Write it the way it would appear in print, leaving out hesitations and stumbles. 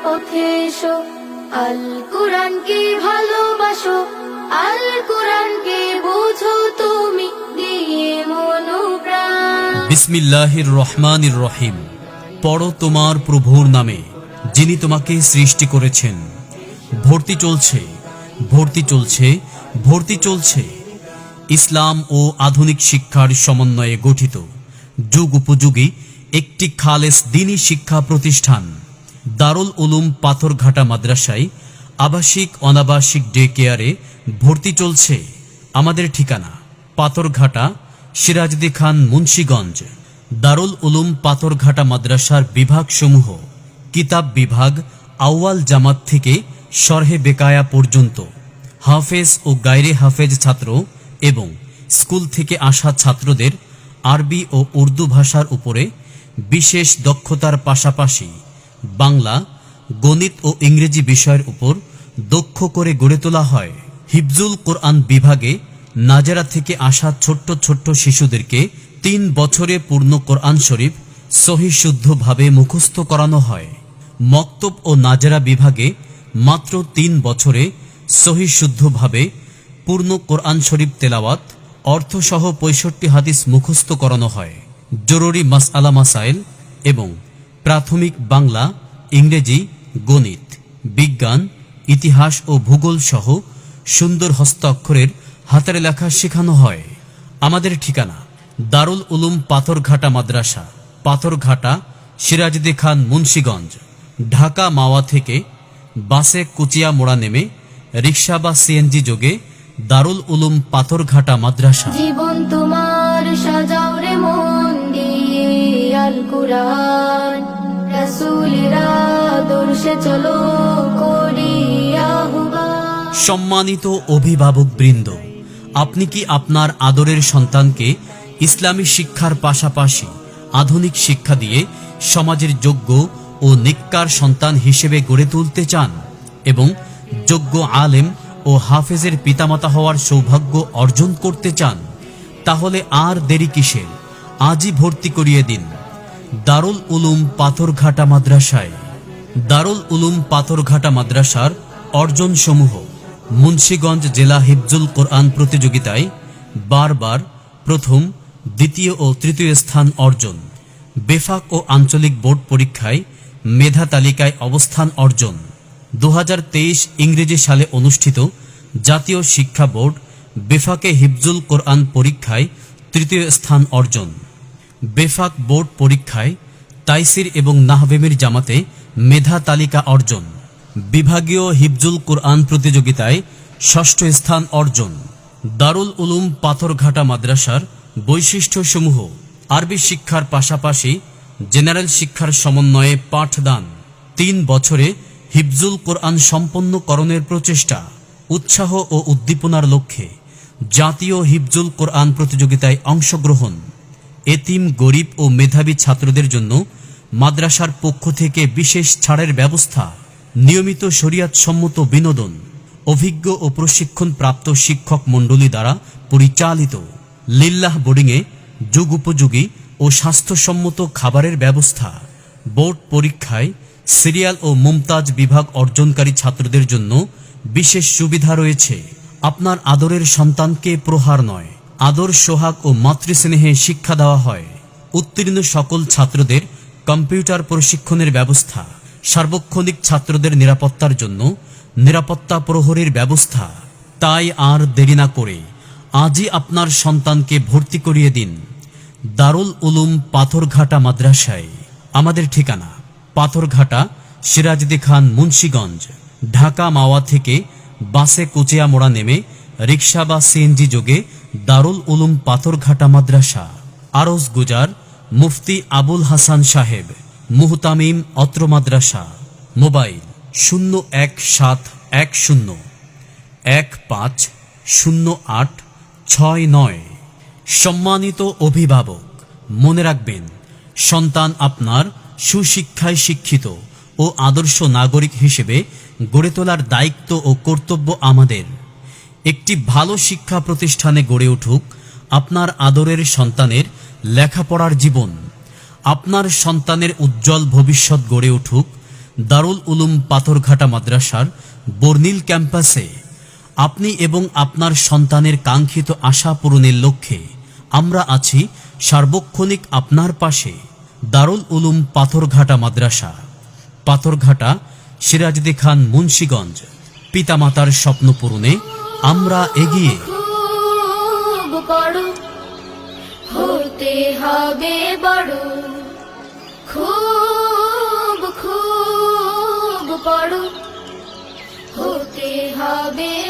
পথে এসো, আল কুরআনকে ভালোবাসো, আল কুরআনকে বুঝো তুমি দিয়ে মন ও প্রাণ। বিসমিল্লাহির রহমানির রহিম। পড়ো তোমার প্রভুর নামে, যিনি তোমাকে সৃষ্টি করেছেন। ভর্তি চলছে, ভর্তি চলছে, ভর্তি চলছে। ইসলাম ও আধুনিক শিক্ষার সমন্বয়ে গঠিত যুগ উপযোগী একটি খালেস দ্বীনী শিক্ষা প্রতিষ্ঠান দারুল উলুম পাথরঘাটা মাদ্রাসায় আবাসিক অনাবাসিক ডে কেয়ারে ভর্তি চলছে। আমাদের ঠিকানা পাথরঘাটা, সিরাজদি খান, মুন্সিগঞ্জ। দারুল উলুম পাথরঘাটা মাদ্রাসার বিভাগসমূহ: কিতাব বিভাগ আউয়াল জামাত থেকে শরহে বেকায়া পর্যন্ত, হাফেজ ও গায়রে হাফেজ ছাত্র এবং স্কুল থেকে আসা ছাত্রদের আরবি ও উর্দু ভাষার উপরে বিশেষ দক্ষতার পাশাপাশি বাংলা, গণিত ও ইংরেজি বিষয়ের উপর দক্ষ করে গড়ে তোলা হয়। হিফজুল কোরআন বিভাগে নাজারা থেকে আসা ছোট্ট ছোট্ট শিশুদেরকে 3 বছরে পূর্ণ কোরআন শরীফ সহিহ শুদ্ধভাবে মুখস্থ করানো হয়। মক্তব ও নাজারা বিভাগে মাত্র 3 বছরে সহিহ শুদ্ধভাবে পূর্ণ কোরআন শরীফ তেলাওয়াত, অর্থসহ 65 হাদিস মুখস্থ করানো হয়। জরুরি মাসআলা মাসাইল এবং প্রাথমিক বাংলা, ইংরেজি, গণিত, বিজ্ঞান, ইতিহাস ও ভূগোল সহ সুন্দর হস্তাক্ষরের হাতের লেখা শেখানো হয়। আমাদের ঠিকানা দারুল উলুম পাথরঘাটা মাদ্রাসা, পাথরঘাটা, সিরাজদি খান, মুন্সিগঞ্জ। ঢাকা মাওয়া থেকে বাসে কুচিয়া মোড়া নেমে রিক্সা বা সিএনজি যোগে দারুল উলুম পাথরঘাটা মাদ্রাসা। জীবন তোমার সাজাও রে মন দিয়ে আল কুরআন, রাসূলের আদর্শে চলো করি আহ্বান। সম্মানিত অভিভাবক বৃন্দ, আপনি কি আপনার আদরের সন্তানকে ইসলামী শিক্ষার পাশাপাশি আধুনিক শিক্ষা দিয়ে সমাজের যোগ্য ও নেককার সন্তান হিসেবে গড়ে তুলতে চান এবং যোগ্য আলেম ও হাফেজের পিতামাতা হওয়ার সৌভাগ্য অর্জন করতে চান? তাহলে আর দেরি কিসের? আজই ভর্তি করিয়ে দিন দারুল উলুম পাথরঘাটা মাদ্রাসায়। দারুল উলুম পাথরঘাটা মাদ্রাসার অর্জন সমূহ: মুন্সিগঞ্জ জেলা হিফজুল কোরআন প্রতিযোগিতায় বারবার প্রথম, দ্বিতীয় ও তৃতীয় স্থান অর্জন। বেফাক ও আঞ্চলিক বোর্ড পরীক্ষায় মেধা তালিকায় অবস্থান অর্জন। 2023 ইংরেজি সালে অনুষ্ঠিত জাতীয় শিক্ষা বোর্ড বেফাকে হিফজুল কোরআন পরীক্ষায় তৃতীয় স্থান অর্জন। বেফাক বোর্ড পরীক্ষায় তাইসির এবং নাহবেমির জামাতে মেধা তালিকা অর্জন। বিভাগীয় হিফজুল কোরআন প্রতিযোগিতায় ষষ্ঠ স্থান অর্জন। দারুল উলুম পাথরঘাটা মাদ্রাসার বৈশিষ্ট্যসমূহ: আরবি শিক্ষার পাশাপাশি জেনারেল শিক্ষার সমন্বয়ে পাঠদান, 3 বছরে হিফজুল কোরআন সম্পন্নকরণের প্রচেষ্টা, উৎসাহ ও উদ্দীপনার লক্ষ্যে জাতীয় হিফজুল কোরআন প্রতিযোগিতায় অংশগ্রহণ। এতিম, গরিব ও মেধাবী ছাত্রদের জন্য মাদ্রাসার পক্ষ থেকে বিশেষ ছাড়ের ব্যবস্থা, নিয়মিত শরীয়তসম্মত বিনোদন, অভিজ্ঞ ও প্রশিক্ষণপ্রাপ্ত শিক্ষক মণ্ডলী দ্বারা পরিচালিত। লিল্লাহ বোর্ডিংয়ে যুগ উপযোগী ও স্বাস্থ্যসম্মত খাবারের ব্যবস্থা। বোর্ড পরীক্ষায় সিরিয়াল ও মুমতাজ বিভাগ অর্জনকারী ছাত্রদের জন্য বিশেষ সুবিধা রয়েছে। আপনার আদরের সন্তানকে প্রহার নয়, আদর, সোহাগ ও মাতৃস্নেহে শিক্ষা দেওয়া হয়। উত্তীর্ণ সকল ছাত্রদের কম্পিউটার প্রশিক্ষণের ব্যবস্থা। সার্বক্ষণিক ছাত্রদের নিরাপত্তার জন্য নিরাপত্তা প্রহরীর ব্যবস্থা। তাই আর দেরি না করে আজই আপনার সন্তানকে ভর্তি করিয়ে দিন দারুল উলুম পাথরঘাটা মাদ্রাসায়। আমাদের ঠিকানা পাথরঘাটা, সিরাজদি খান, মুন্সিগঞ্জ। ঢাকা মাওয়া থেকে বাসে কুচিয়া মোড়া নেমে রিক্সা বা সিএনজি যোগে দারুল উলুম পাথরঘাটা মাদ্রাসা। আরজ গুজার মুফতি আবুল হাসান সাহেব, মুহতামিম, অত্র মাদ্রাসা। মোবাইল 01710150869। সম্মানিত অভিভাবক, মনে রাখবেন, সন্তান আপনার সুশিক্ষায় শিক্ষিত ও আদর্শ নাগরিক হিসেবে গড়ে তোলার দায়িত্ব ও কর্তব্য আমাদের। একটি ভালো শিক্ষা প্রতিষ্ঠানে গড়ে উঠুক আপনার আদরের সন্তানের লেখাপড়ার জীবন। আপনার সন্তানের উজ্জ্বল ভবিষ্যৎ গড়ে উঠুক দারুল উলুম পাথরঘাটা মাদ্রাসার বর্নিল ক্যাম্পাসে। আপনি এবং আপনার সন্তানের কাঙ্ক্ষিত আশা পূরণের লক্ষ্যে আমরা আছি সার্বক্ষণিক আপনার পাশে। দারুল উলুম পাথরঘাটা মাদ্রাসা, পাথরঘাটা, সিরাজদি খান, মুন্সিগঞ্জ। পিতামাতার স্বপ্ন পূরণে আমরা এগিয়ে। খুব বড় হতে হবে বড়, খুব খুব বড় হতে হবে।